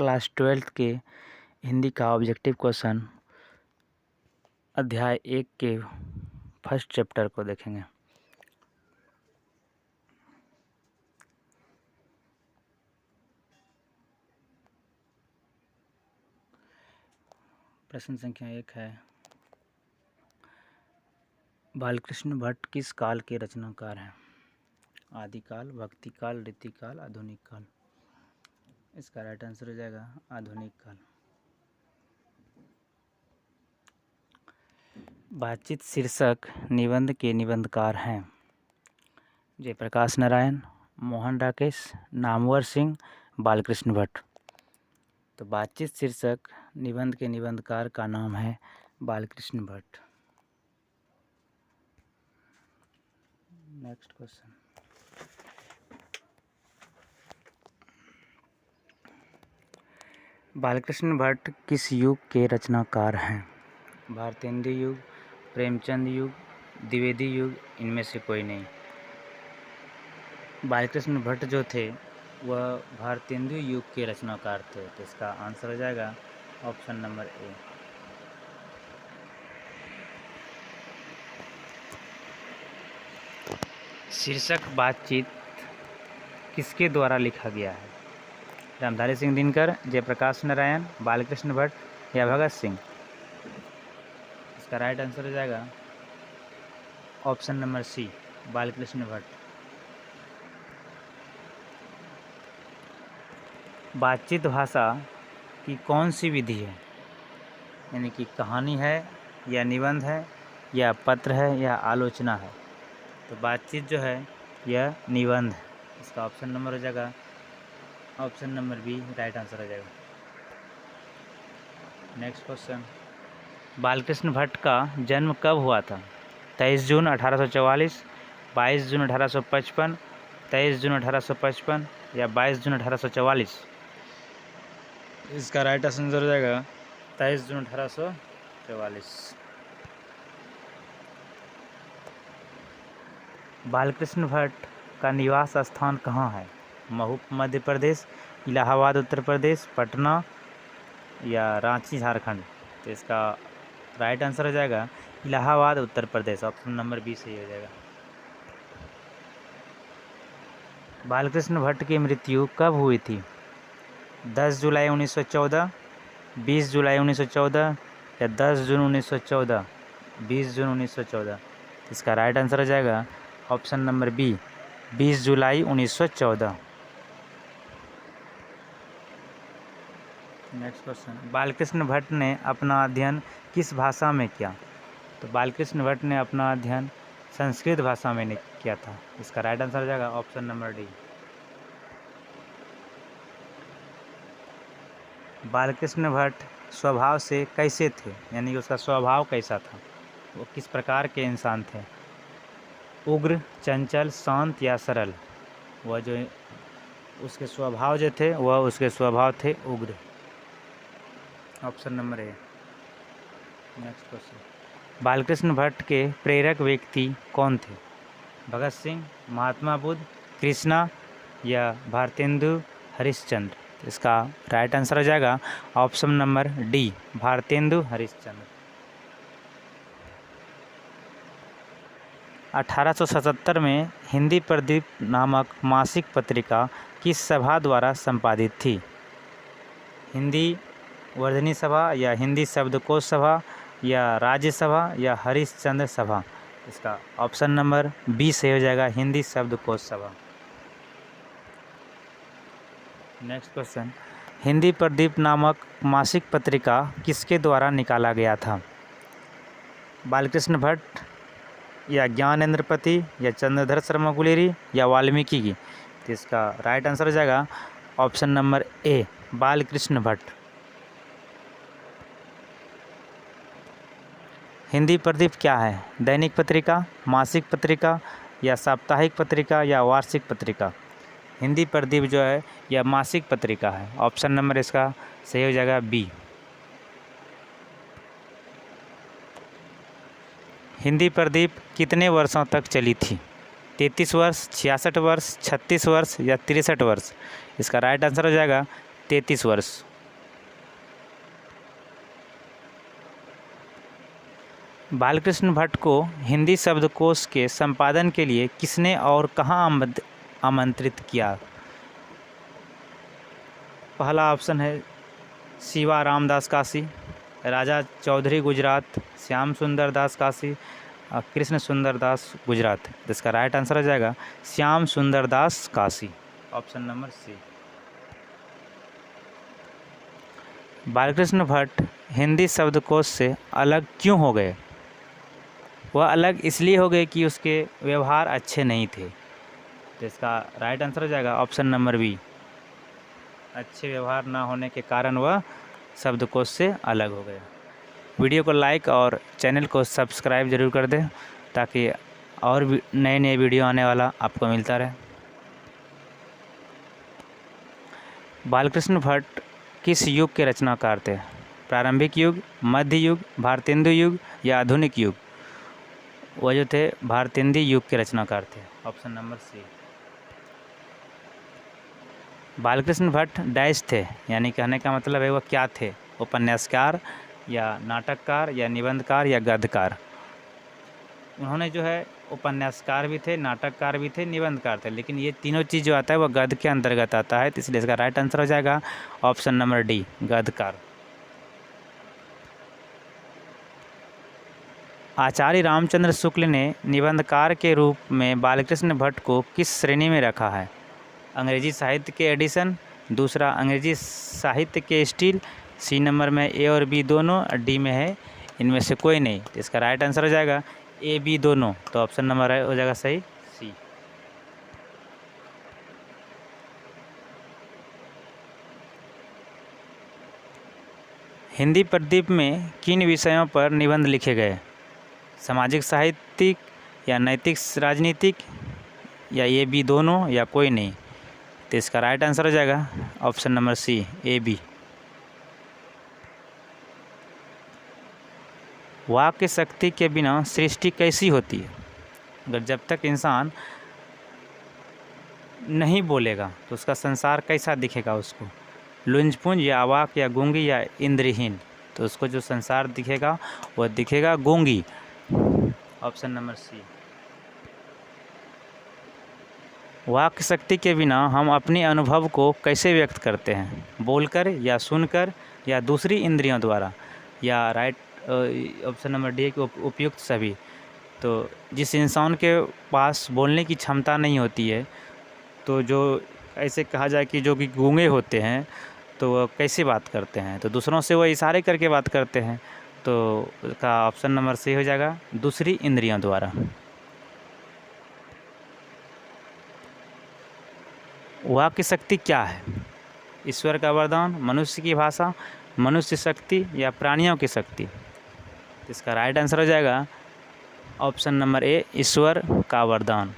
Class 12th के हिंदी का objective question अध्याय 1 के फर्स्ट चैप्टर को देखेंगे। प्रश्न संख्या 1 है, बालकृष्ण भट्ट किस काल के रचनाकार हैं? आदिकाल, भक्तिकाल, रीतिकाल, आधुनिक काल। इसका राइट आंसर हो जाएगा आधुनिक काल। बातचीत शीर्षक निबंध के निबंधकार हैं जयप्रकाश नारायण, मोहन राकेश, नामवर सिंह, बालकृष्ण भट्ट। तो बातचीत शीर्षक निबंध के निबंधकार का नाम है बालकृष्ण भट्ट। नेक्स्ट क्वेश्चन, बालकृष्ण भट्ट किस युग के रचनाकार हैं? भारतेंदु युग, प्रेमचंद युग, द्विवेदी युग, इनमें से कोई नहीं। बालकृष्ण भट्ट जो थे वह भारतेंदु युग के रचनाकार थे, तो इसका आंसर हो जाएगा ऑप्शन नंबर ए। शीर्षक बातचीत किसके द्वारा लिखा गया है? रामधारी सिंह दिनकर, जयप्रकाश नारायण, बालकृष्ण भट्ट या भगत सिंह। इसका राइट आंसर हो जाएगा option number C, Balkrishna Bhatt. बातचीत भाषा की कौन सी विधि है? यानी कि कहानी है या निबंध है या पत्र है या आलोचना है? तो बातचीत जो है यह निबंध है। इसका ऑप्शन नंबर हो जाएगा option number B, right answer हो जाएगा। नेक्स्ट क्वेश्चन, बालकृष्ण भट्ट का जन्म कब हुआ था? 23 जून 1844, 22 जून 1855, 23 जून 1855 या 22 जून 1844। इसका राइट आंसर हो जाएगा 23 जून 1844। बालकृष्ण भट्ट का निवास स्थान कहाँ है? महू मध्य प्रदेश, इलाहाबाद उत्तर प्रदेश, पटना या रांची झारखंड। तो इसका राइट आंसर हो जाएगा Allahabad Uttar Pradesh. Option number B सही हो जाएगा। बालकृष्ण भट्ट की मृत्यु कब हुई थी? 10 जुलाई 1914, 20 जुलाई 1914 या 10 जून 1914, 20 जून 1914। इसका राइट आंसर हो जाएगा ऑप्शन नंबर बी, 20 जुलाई 1914। नेक्स्ट क्वेश्चन, बालकृष्ण भट्ट ने अपना अध्ययन किस भाषा में किया? तो बालकृष्ण भट्ट ने अपना अध्ययन संस्कृत भाषा में किया था। इसका राइट आंसर हो जाएगा option number D. Balkrishna Bhatt स्वभाव से कैसे थे? यानी उसका स्वभाव कैसा था, वो किस प्रकार के इंसान थे? उग्र, चंचल, शांत या सरल? वह जो उसके स्वभाव जो थे वह उसके स्वभाव थे उग्र। Option number A. Next question, Balkrishna Bhatt के प्रेरक व्यक्ति कौन थे? भगत सिंह, महात्मा बुद्ध, कृष्णा या भारतेंदु हरिश्चंद्र। इसका राइट आंसर हो जाएगा option number D, Bharatendu Harishchandra. 1877 में हिंदी प्रदीप नामक मासिक पत्रिका किस सभा द्वारा संपादित थी? हिंदी वर्धनी सभा या हिंदी शब्दकोश सभा या राज्यसभा या हरिश्चंद्र सभा। इसका ऑप्शन नंबर बी से हो जाएगा हिंदी शब्दकोश सभा। नेक्स्ट क्वेश्चन, हिंदी प्रदीप नामक मासिक पत्रिका किसके द्वारा निकाला गया था? बालकृष्ण भट्ट या ज्ञानेंद्रपति या चंद्रधर शर्मा गुलेरी या वाल्मीकि की। तो इसका राइट आंसर हो जाएगा option number A, Balkrishna Bhatt. Hindi Pradeep क्या है? दैनिक पत्रिका, मासिक पत्रिका या साप्ताहिक पत्रिका या वार्षिक पत्रिका? हिंदी प्रदीप जो है यह मासिक पत्रिका है। ऑप्शन नंबर इसका सही हो जाएगा बी। हिंदी प्रदीप कितने वर्षों तक चली थी? 33 वर्ष, 66 वर्ष, 36 वर्ष या 63 वर्ष? इसका राइट आंसर हो जाएगा 33 वर्ष। बालकृष्ण भट्ट को हिंदी शब्दकोश के संपादन के लिए किसने और कहाँ आमंत्रित किया? पहला ऑप्शन है शिवा रामदास काशी, राजा चौधरी गुजरात, श्याम सुंदर दास काशी और कृष्ण सुंदर दास गुजरात। जिसका राइट आंसर हो जाएगा Shyam Sundar Das Kashi, option number C. Balkrishna Bhatt Hindi शब्दकोश से अलग क्यों हो गए? वह अलग इसलिए हो गए कि उसके व्यवहार अच्छे नहीं थे। तो इसका राइट आंसर हो जाएगा ऑप्शन नंबर बी, अच्छे व्यवहार ना होने के कारण वह शब्दकोश से अलग हो गया। वीडियो को लाइक और चैनल को सब्सक्राइब जरूर कर दें ताकि और भी नए नए वीडियो आने वाला आपको मिलता रहे। बालकृष्ण भट्ट किस युग के रचनाकार थे? प्रारंभिक युग, मध्य युग, भारतेंदु युग या आधुनिक युग? वह जो थे भारतेंदु युग के रचनाकार थे, option number C. Balkrishna Bhatt dash थे, यानी कहने का मतलब है वह क्या थे? उपन्यासकार या नाटककार या निबंधकार या गद्यकार? उन्होंने जो है उपन्यासकार भी थे, नाटककार भी थे, निबंधकार थे, लेकिन ये तीनों चीज़ जो आता है वह गद्य के अंतर्गत आता है, तो इसलिए इसका राइट आंसर हो जाएगा ऑप्शन नंबर डी, गद्यकार। आचार्य रामचंद्र शुक्ल ने निबंधकार के रूप में बालकृष्ण भट्ट को किस श्रेणी में रखा है? अंग्रेजी साहित्य के एडिशन, दूसरा अंग्रेजी साहित्य के स्टील, सी नंबर में ए और बी दोनों, डी में है इनमें से कोई नहीं। तो इसका राइट आंसर हो जाएगा ए बी दोनों, तो ऑप्शन नंबर हो जाएगा सही सी। हिंदी प्रदीप में किन विषयों पर निबंध लिखे गए? सामाजिक साहित्यिक या नैतिक राजनीतिक या ए बी दोनों या कोई नहीं? तो इसका राइट आंसर हो जाएगा option number C, A B. वाक्य शक्ति के बिना सृष्टि कैसी होती है? अगर जब तक इंसान नहीं बोलेगा तो उसका संसार कैसा दिखेगा उसको? लुंजपुंज या अवाक या गूंगी या इंद्रहीन? तो उसको जो संसार दिखेगा वह दिखेगा गूंगी, ऑप्शन नंबर सी। वाक्य शक्ति के बिना हम अपने अनुभव को कैसे व्यक्त करते हैं? बोलकर या सुनकर या दूसरी इंद्रियों द्वारा? या राइट ऑप्शन नंबर डी के उपयुक्त सभी। तो जिस इंसान के पास बोलने की क्षमता नहीं होती है, तो जो ऐसे कहा जाए कि जो कि गूंगे होते हैं, तो वह कैसे बात करते हैं? तो दूसरों से वह इशारे करके बात करते हैं, तो उसका ऑप्शन नंबर सी हो जाएगा दूसरी इंद्रियों द्वारा। वाक्य शक्ति क्या है? ईश्वर का वरदान, मनुष्य की भाषा, मनुष्य शक्ति या प्राणियों की शक्ति? इसका राइट आंसर हो जाएगा ऑप्शन नंबर ए, ईश्वर का वरदान।